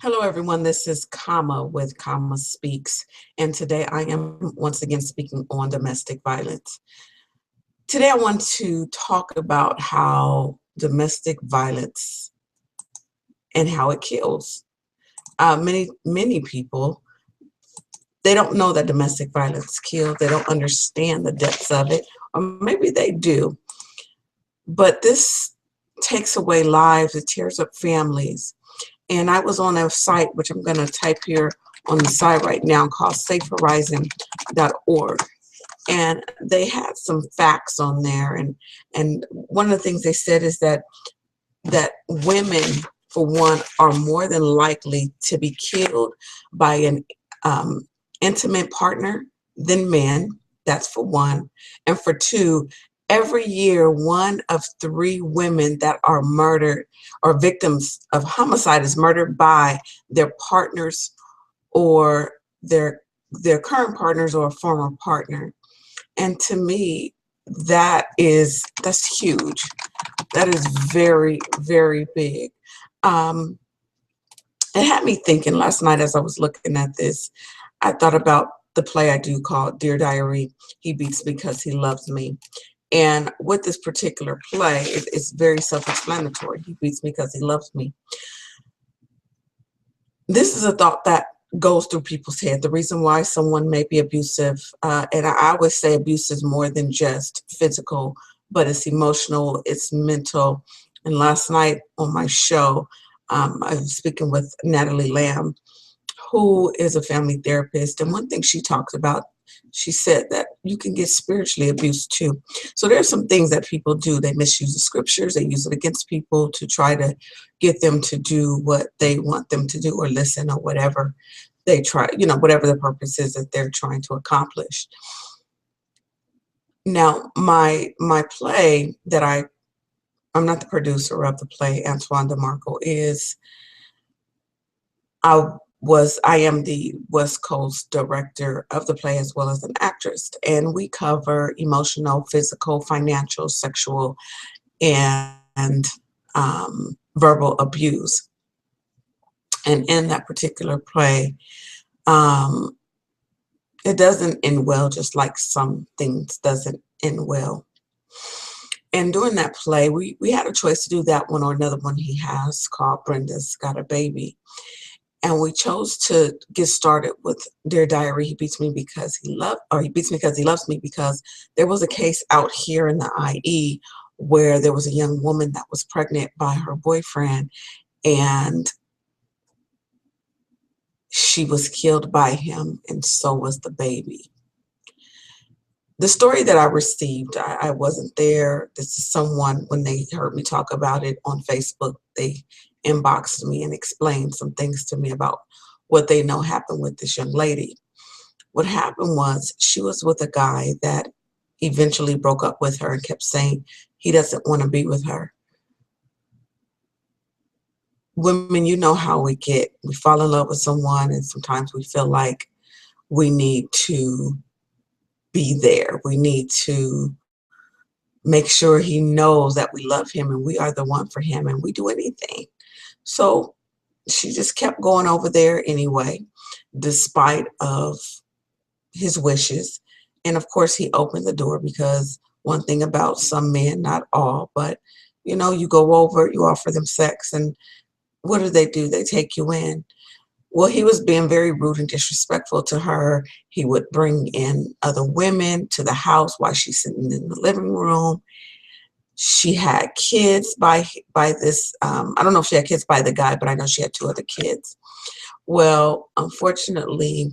Hello, everyone. This is Kama with Kama Speaks, and today I am once again speaking on domestic violence. Today, I want to talk about how domestic violence and how it kills. Many people, they don't know that domestic violence kills. They don't understand the depths of it, or maybe they do. But this takes away lives. It tears up families. And I was on a site, which I'm going to type here on the side right now, called safehorizon.org. And they had some facts on there. And one of the things they said is that women, for one, are more than likely to be killed by an intimate partner than men. That's for one. And for two, every year, 1 of 3 women that are murdered or victims of homicide is murdered by their partners or their current partners or a former partner. And to me, that's huge. That is very, very big. It had me thinking last night as I was looking at this. I thought about the play I do called Dear Diary, He Beats Me Because He Loves Me. And with this particular play, it's very self-explanatory. He beats me because he loves me. This is a thought that goes through people's head. The reason why someone may be abusive, and I always say abuse is more than just physical, but it's emotional, it's mental. And last night on my show, I was speaking with Natalie Lamb, who is a family therapist. And one thing she talks about, she said that you can get spiritually abused too. So there are some things that people do. They misuse the scriptures. They use it against people to try to get them to do what they want them to do or listen or whatever they try, whatever the purpose is that they're trying to accomplish. Now, my play that I'm not the producer of the play, Antoine DeMarco, I am the West Coast director of the play as well as an actress, and we cover emotional, physical, financial, sexual, and verbal abuse. And in that particular play, it doesn't end well, just like some things doesn't end well. And during that play, we had a choice to do that one or another one he has called Brenda's Got a Baby. And we chose to get started with Dear Diary, He Beats Me Because He Beats Me Because He Loves Me, because there was a case out here in the IE where there was a young woman that was pregnant by her boyfriend, and she was killed by him, and so was the baby. The story that I received, I wasn't there. This is someone, when they heard me talk about it on Facebook, they inboxed me and explained some things to me about what they know happened with this young lady. What happened was she was with a guy that eventually broke up with her and kept saying he doesn't want to be with her. Women, you know how we get. We fall in love with someone, and sometimes we feel like we need to be there. We need to make sure he knows that we love him and we are the one for him, and we do anything. So she just kept going over there anyway, despite of his wishes. And of course, he opened the door, because one thing about some men, not all, but you go over, you offer them sex, and what do? They take you in. Well, he was being very rude and disrespectful to her. He would bring in other women to the house while she's sitting in the living room. She had kids by this, I don't know if she had kids by the guy, but I know she had 2 other kids. Well, unfortunately,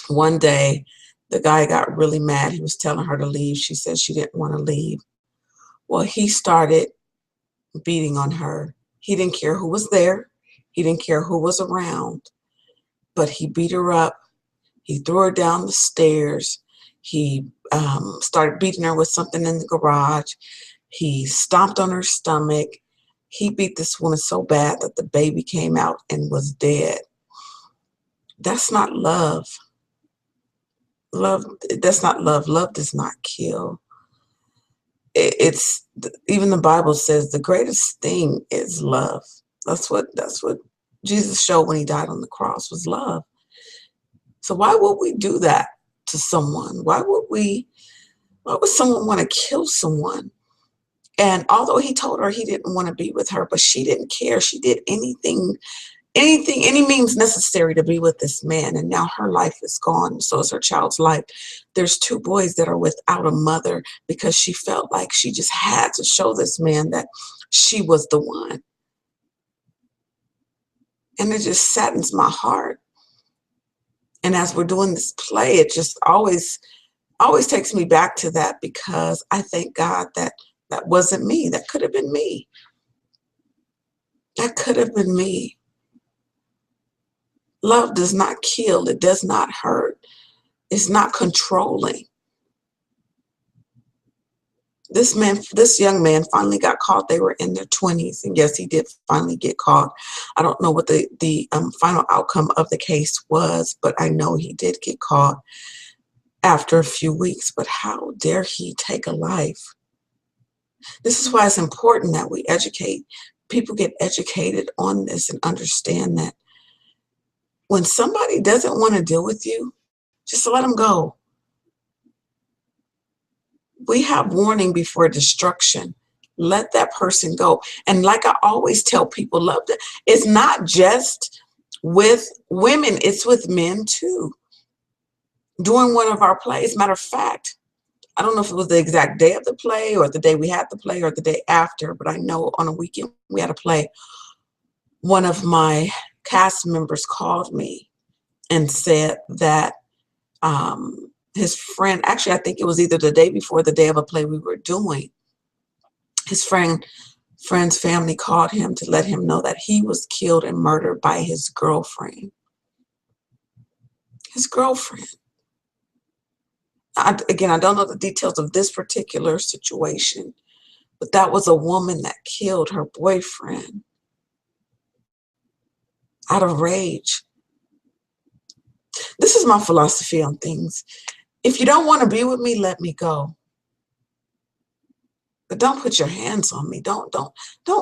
one day the guy got really mad. He was telling her to leave. She said she didn't want to leave. Well, he started beating on her. He didn't care who was there. He didn't care who was around, but he beat her up. He threw her down the stairs. He started beating her with something in the garage. He stomped on her stomach. He beat this woman so bad that the baby came out and was dead. That's not love. That's not love. Love does not kill. Even the Bible says the greatest thing is love. That's what Jesus showed when he died on the cross was love. So why would we do that to someone? Why would someone want to kill someone? And although he told her he didn't want to be with her, but she didn't care. She did any means necessary to be with this man. And now her life is gone. So is her child's life. There's two boys that are without a mother because she felt like she just had to show this man that she was the one. And it just saddens my heart. And as we're doing this play, it just always takes me back to that, because I thank God that that wasn't me. That could have been me. That could have been me. Love does not kill. It does not hurt. It's not controlling. This young man finally got caught. They were in their 20s. And yes, he did finally get caught. I don't know what the final outcome of the case was, but I know he did get caught after a few weeks. But how dare he take a life? This is why it's important that we educate. People get educated on this and understand that when somebody doesn't want to deal with you, just let them go. We have warning before destruction. Let that person go. And like I always tell people, love it's not just with women, it's with men too. During one of our plays, matter of fact, I don't know if it was the exact day of the play or the day we had the play or the day after, but I know on a weekend we had a play. One of my cast members called me and said that his friend, actually, I think it was either the day before the day of a play we were doing, his friend's family called him to let him know that he was killed and murdered by his girlfriend. His girlfriend. Again, I don't know the details of this particular situation, but that was a woman that killed her boyfriend out of rage. This is my philosophy on things. If you don't want to be with me, let me go. But don't put your hands on me. Don't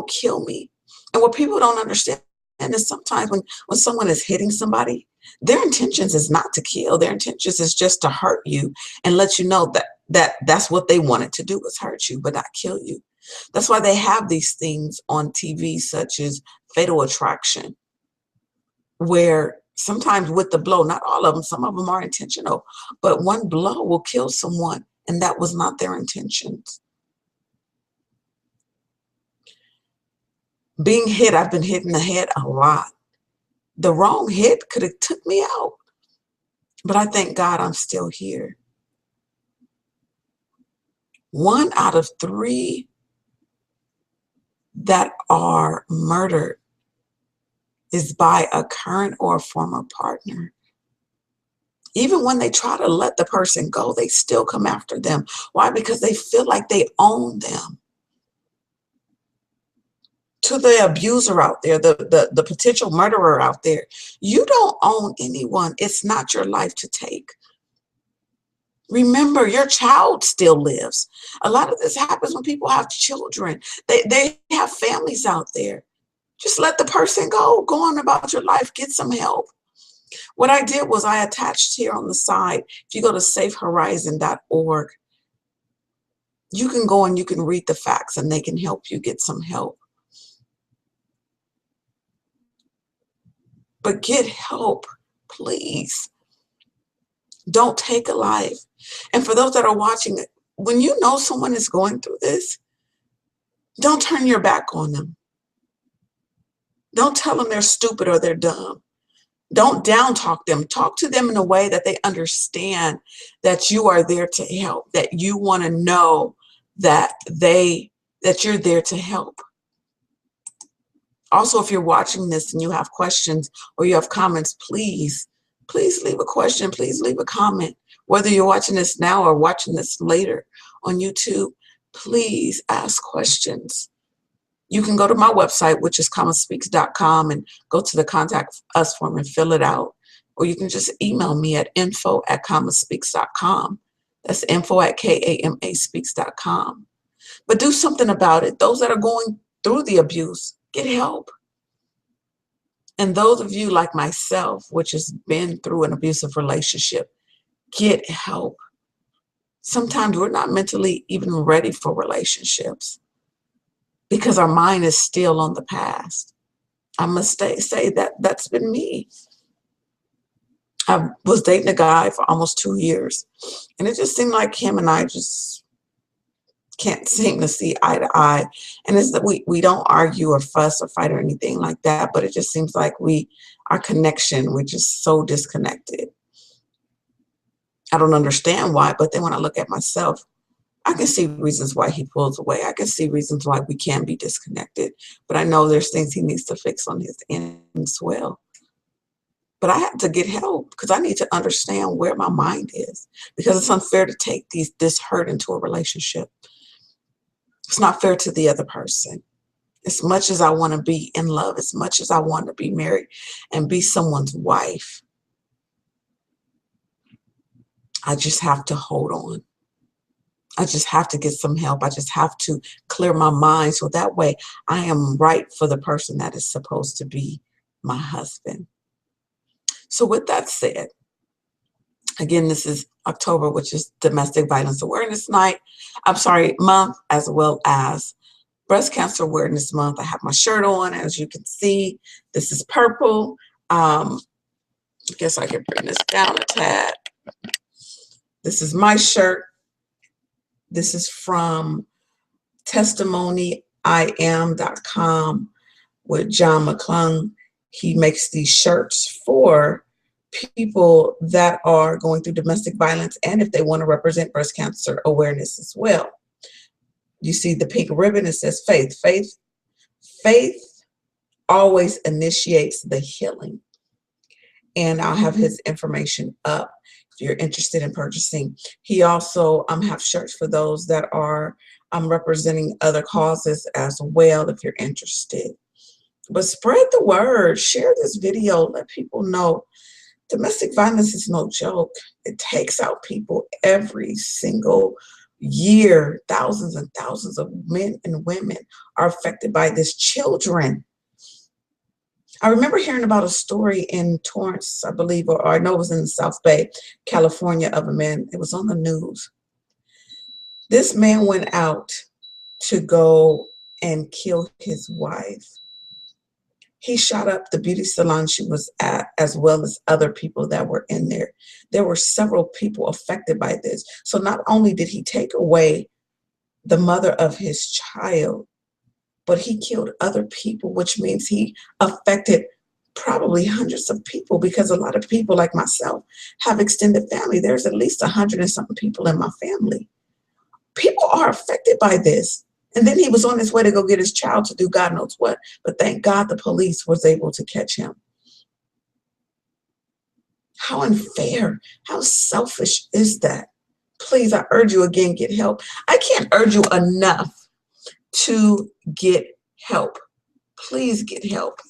kill me. And what people don't understand is sometimes when someone is hitting somebody, their intentions is not to kill. Their intentions is just to hurt you and let you know that's what they wanted to do, was hurt you, but not kill you. That's why they have these things on TV, such as Fatal Attraction, where sometimes with the blow, not all of them, some of them are intentional, but one blow will kill someone, and that was not their intentions. Being hit, I've been hit in the head a lot. The wrong hit could have took me out, but I thank God I'm still here. 1 out of 3 that are murdered is by a current or a former partner. Even when they try to let the person go, they still come after them. Why? Because they feel like they own them. To the abuser out there, the potential murderer out there, you don't own anyone. It's not your life to take. Remember, your child still lives. A lot of this happens when people have children. They have families out there. Just let the person go. Go on about your life. Get some help. What I did was I attached here on the side, if you go to safehorizon.org, you can go and you can read the facts and they can help you get some help. But get help, please. Don't take a life. And for those that are watching, when you know someone is going through this, don't turn your back on them. Don't tell them they're stupid or they're dumb. Don't down talk them. Talk to them in a way that they understand that you are there to help, that you want to know that you're there to help. Also, if you're watching this and you have questions or you have comments, please leave a question. Please leave a comment. Whether you're watching this now or watching this later on YouTube, please ask questions. You can go to my website, which is commaspeaks.com, and go to the contact us form and fill it out. Or you can just email me at info@commaspeaks.com. That's info@kamaspeaks.com. But do something about it. Those that are going through the abuse, get help. And those of you like myself, which has been through an abusive relationship, get help. Sometimes we're not mentally even ready for relationships because our mind is still on the past. I must say that that's been me. I was dating a guy for almost 2 years, and it just seemed like him and I just can't seem to see eye to eye. And it's that we don't argue or fuss or fight or anything like that, but it just seems like our connection, we're just so disconnected. I don't understand why, but then when I look at myself, I can see reasons why he pulls away. I can see reasons why we can be disconnected, but I know there's things he needs to fix on his end as well. But I have to get help because I need to understand where my mind is, because it's unfair to take this hurt into a relationship. It's not fair to the other person. As much as I want to be in love, as much as I want to be married and be someone's wife, I just have to hold on. I just have to get some help. I just have to clear my mind so that way I am right for the person that is supposed to be my husband. So with that said, again, this is October, which is Domestic Violence Awareness Month, as well as Breast Cancer Awareness Month. I have my shirt on, as you can see. This is purple. I guess I can bring this down a tad. This is my shirt. This is from testimonyim.com with John McClung. He makes these shirts for people that are going through domestic violence and if they want to represent breast cancer awareness as well. You see the pink ribbon, it says faith. Faith always initiates the healing. And I'll have his information up if you're interested in purchasing. He also have shirts for those that are representing other causes as well if you're interested. But spread the word, share this video, let people know domestic violence is no joke. It takes out people every single year. Thousands and thousands of men and women are affected by this. Children. I remember hearing about a story in Torrance, I believe, or I know it was in the South Bay, California, of a man. It was on the news. This man went out to go and kill his wife. He shot up the beauty salon she was at, as well as other people that were in there. There were several people affected by this. So not only did he take away the mother of his child, but he killed other people, which means he affected probably hundreds of people, because a lot of people like myself have extended family. There's at least 100 and something people in my family. People are affected by this. And then he was on his way to go get his child to do God knows what. But thank God the police was able to catch him. How unfair, how selfish is that? Please, I urge you again, get help. I can't urge you enough to get help. Please get help.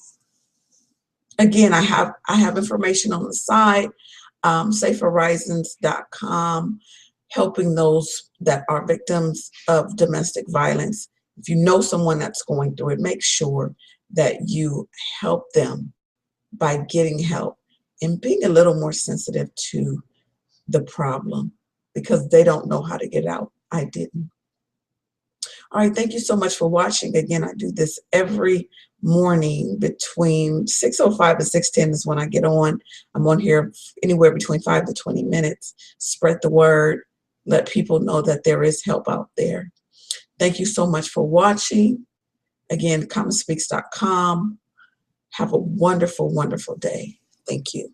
Again, I have information on the side, saferhorizons.com, helping those that are victims of domestic violence. If you know someone that's going through it, make sure that you help them by getting help and being a little more sensitive to the problem, because they don't know how to get out. I didn't. All right, thank you so much for watching. Again, I do this every morning between 6:05 and 6:10 is when I get on. I'm on here anywhere between 5 to 20 minutes. Spread the word. Let people know that there is help out there. Thank you so much for watching. Again, commonspeaks.com. Have a wonderful, wonderful day. Thank you.